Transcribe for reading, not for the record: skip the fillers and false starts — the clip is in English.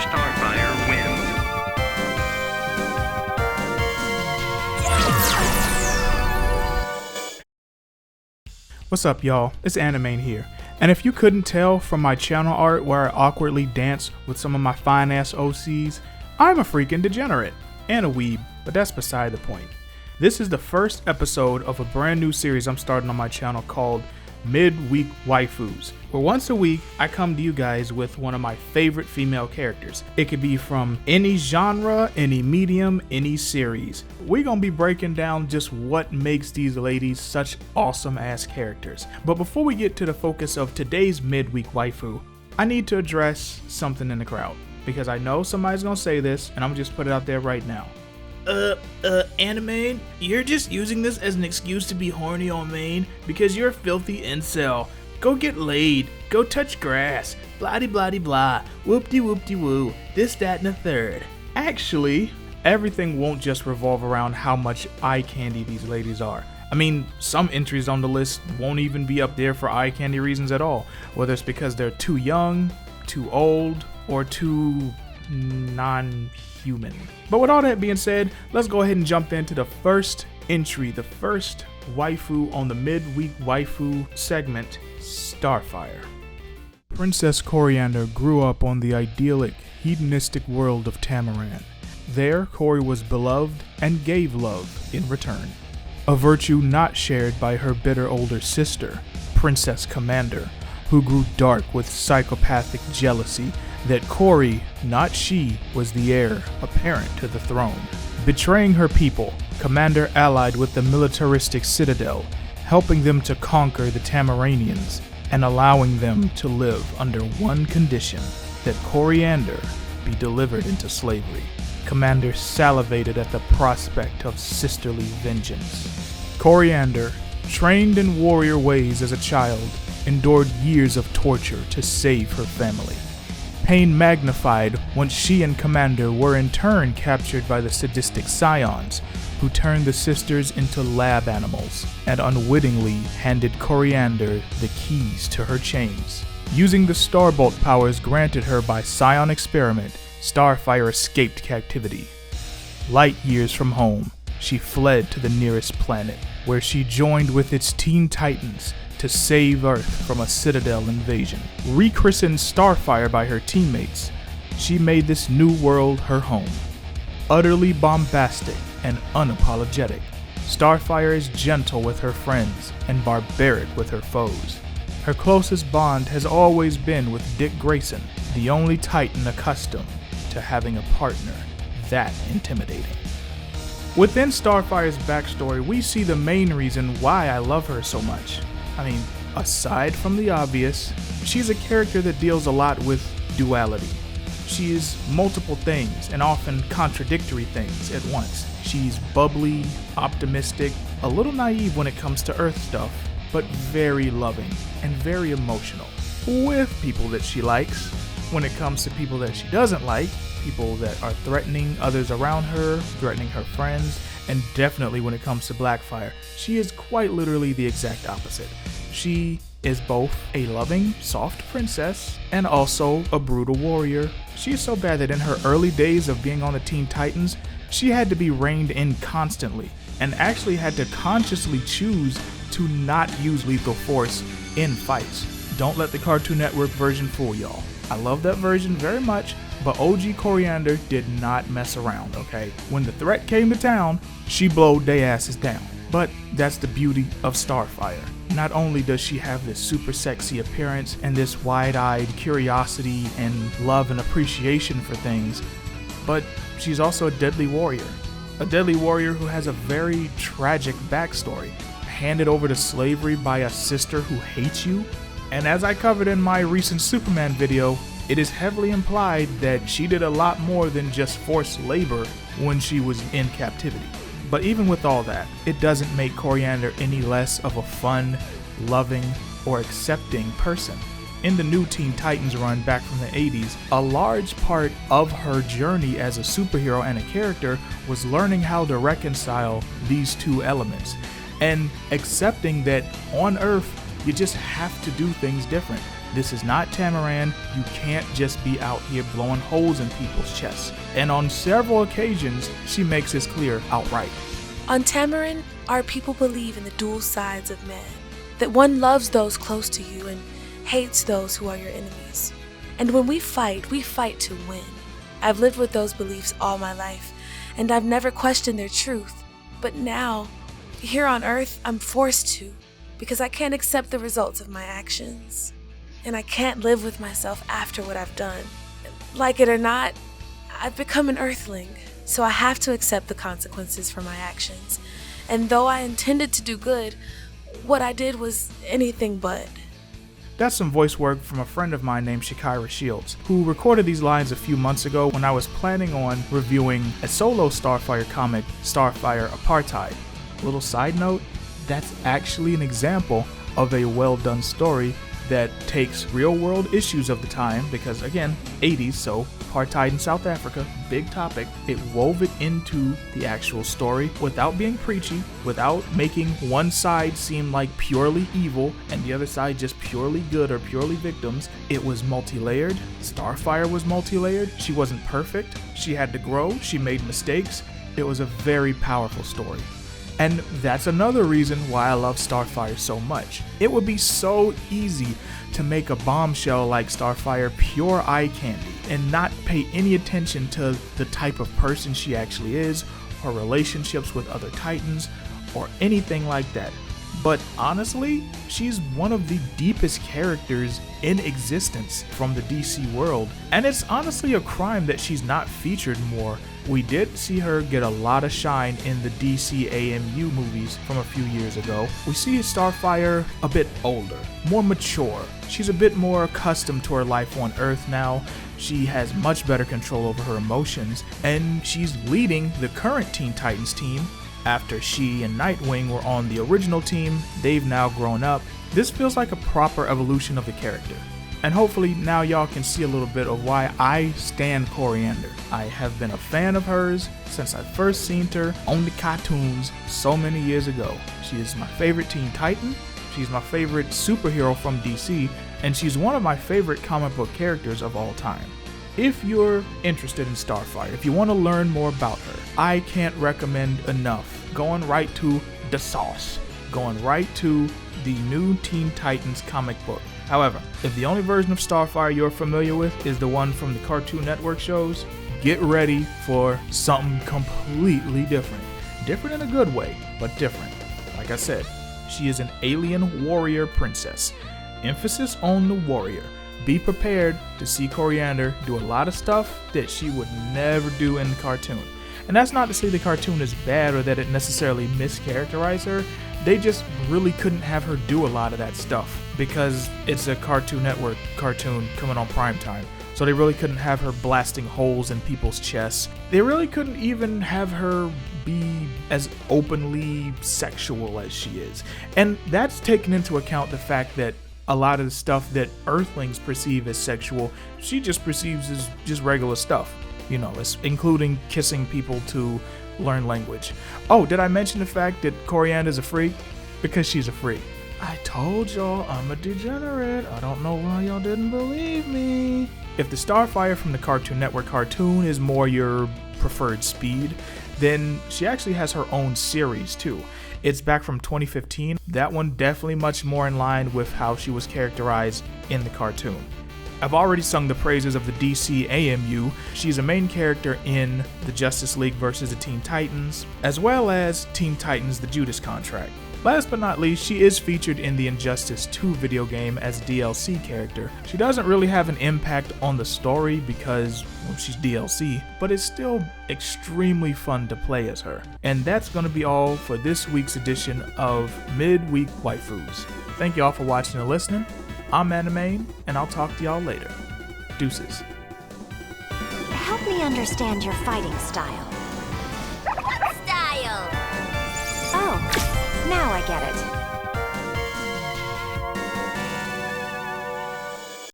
Starfire wins. What's up, y'all? It's Animane here. And if you couldn't tell from my channel art where I awkwardly dance with some of my fine-ass OCs, I'm a freaking degenerate. And a weeb, but that's beside the point. This is the first episode of a brand new series I'm starting on my channel called Midweek Waifus, where once a week I come to you guys with one of my favorite female characters. It could be from any genre, any medium, any series. We're gonna be breaking down just what makes these ladies such awesome ass characters. But before we get to the focus of today's Midweek Waifu, I need to address something in the crowd, because I know somebody's gonna say this, and I'm gonna just put it out there right now. Animane, you're just using this as an excuse to be horny on main because you're a filthy incel. Go get laid, go touch grass, blah blah blah, whoop-de woo, this, that, and the third. Actually, everything won't just revolve around how much eye candy these ladies are. I mean, some entries on the list won't even be up there for eye candy reasons at all, whether it's because they're too young, too old, or too non-human. But with all that being said, let's go ahead and jump into the first entry, the first waifu on the Midweek Waifu segment, Starfire. Princess Coriander grew up on the idyllic, hedonistic world of Tamaran. There, Cori was beloved and gave love in return, a virtue not shared by her bitter older sister, Princess Commander, who grew dark with psychopathic jealousy that Cori, not she, was the heir apparent to the throne. Betraying her people, Commander allied with the militaristic Citadel, helping them to conquer the Tamaranians and allowing them to live under one condition, that Coriander be delivered into slavery. Commander salivated at the prospect of sisterly vengeance. Coriander, trained in warrior ways as a child, endured years of torture to save her family. Pain magnified once she and Commander were in turn captured by the sadistic Scions, who turned the sisters into lab animals and unwittingly handed Coriander the keys to her chains. Using the Starbolt powers granted her by Scion experiment, Starfire escaped captivity. Light years from home, she fled to the nearest planet, where she joined with its Teen Titans to save Earth from a Citadel invasion. Rechristened Starfire by her teammates, she made this new world her home. Utterly bombastic and unapologetic, Starfire is gentle with her friends and barbaric with her foes. Her closest bond has always been with Dick Grayson, the only Titan accustomed to having a partner that intimidating. Within Starfire's backstory, we see the main reason why I love her so much. I mean, aside from the obvious, she's a character that deals a lot with duality. She is multiple things, and often contradictory things at once. She's bubbly, optimistic, a little naive when it comes to Earth stuff, but very loving and very emotional with people that she likes. When it comes to people that she doesn't like, people that are threatening others around her, threatening her friends, and definitely when it comes to Blackfire, she is quite literally the exact opposite. She is both a loving, soft princess and also a brutal warrior. She is so bad that in her early days of being on the Teen Titans, she had to be reined in constantly and actually had to consciously choose to not use lethal force in fights. Don't let the Cartoon Network version fool y'all. I love that version very much, but OG Coriander did not mess around, okay? When the threat came to town, she blowed they asses down. But that's the beauty of Starfire. Not only does she have this super sexy appearance and this wide-eyed curiosity and love and appreciation for things, but she's also a deadly warrior. A deadly warrior who has a very tragic backstory. Handed over to slavery by a sister who hates you. And as I covered in my recent Superman video, it is heavily implied that she did a lot more than just forced labor when she was in captivity. But even with all that, it doesn't make Coriander any less of a fun, loving, or accepting person. In the new Teen Titans run back from the 80s, a large part of her journey as a superhero and a character was learning how to reconcile these two elements and accepting that on Earth, you just have to do things different. This is not Tamaran. You can't just be out here blowing holes in people's chests. And on several occasions, she makes this clear outright. On Tamaran, our people believe in the dual sides of man, that one loves those close to you and hates those who are your enemies. And when we fight to win. I've lived with those beliefs all my life, and I've never questioned their truth. But now, here on Earth, I'm forced to, because I can't accept the results of my actions. And I can't live with myself after what I've done. Like it or not, I've become an Earthling, so I have to accept the consequences for my actions. And though I intended to do good, what I did was anything but. That's some voice work from a friend of mine named Shakira Shields, who recorded these lines a few months ago when I was planning on reviewing a solo Starfire comic, Starfire Apartheid. Little side note, that's actually an example of a well-done story that takes real-world issues of the time, because again, 80s, so apartheid in South Africa, big topic. It wove it into the actual story without being preachy, without making one side seem like purely evil and the other side just purely good or purely victims. It was multi-layered. Starfire was multi-layered. She wasn't perfect. She had to grow. She made mistakes. It was a very powerful story. And that's another reason why I love Starfire so much. It would be so easy to make a bombshell like Starfire pure eye candy and not pay any attention to the type of person she actually is, her relationships with other Titans, or anything like that. But honestly, she's one of the deepest characters in existence from the DC world, and it's honestly a crime that she's not featured more. We did see her get a lot of shine in the DC AMU movies from a few years ago. We see Starfire a bit older, more mature. She's a bit more accustomed to her life on Earth now. She has much better control over her emotions, and she's leading the current Teen Titans team. After she and Nightwing were on the original team, they've now grown up. This feels like a proper evolution of the character. And hopefully now y'all can see a little bit of why I stan Coriander. I have been a fan of hers since I first seen her on the cartoons so many years ago. She is my favorite Teen Titan, she's my favorite superhero from DC, and she's one of my favorite comic book characters of all time. If you're interested in Starfire, if you want to learn more about her, I can't recommend enough going right to the sauce, going right to the new Teen Titans comic book. However, if the only version of Starfire you're familiar with is the one from the Cartoon Network shows, get ready for something completely different. Different in a good way, but different. Like I said, she is an alien warrior princess. Emphasis on the warrior. Be prepared to see Coriander do a lot of stuff that she would never do in the cartoon. And that's not to say the cartoon is bad or that it necessarily mischaracterized her. They just really couldn't have her do a lot of that stuff because it's a Cartoon Network cartoon coming on primetime. So they really couldn't have her blasting holes in people's chests. They really couldn't even have her be as openly sexual as she is. And that's taken into account the fact that a lot of the stuff that Earthlings perceive as sexual, she just perceives as just regular stuff. You know, it's including kissing people to learn language. Oh, did I mention the fact that Coriander's a freak? Because she's a freak. I told y'all I'm a degenerate. I don't know why y'all didn't believe me. If the Starfire from the Cartoon Network cartoon is more your preferred speed, then she actually has her own series too. It's back from 2015. That one definitely much more in line with how she was characterized in the cartoon. I've already sung the praises of the DC AMU. She's a main character in the Justice League vs. the Teen Titans, as well as Teen Titans The Judas Contract. Last but not least, she is featured in the Injustice 2 video game as a DLC character. She doesn't really have an impact on the story because, well, she's DLC, but it's still extremely fun to play as her. And that's going to be all for this week's edition of Midweek Waifus. Thank y'all for watching and listening. I'm Anime, and I'll talk to y'all later. Deuces. Help me understand your fighting style. What style? Oh, now I get it.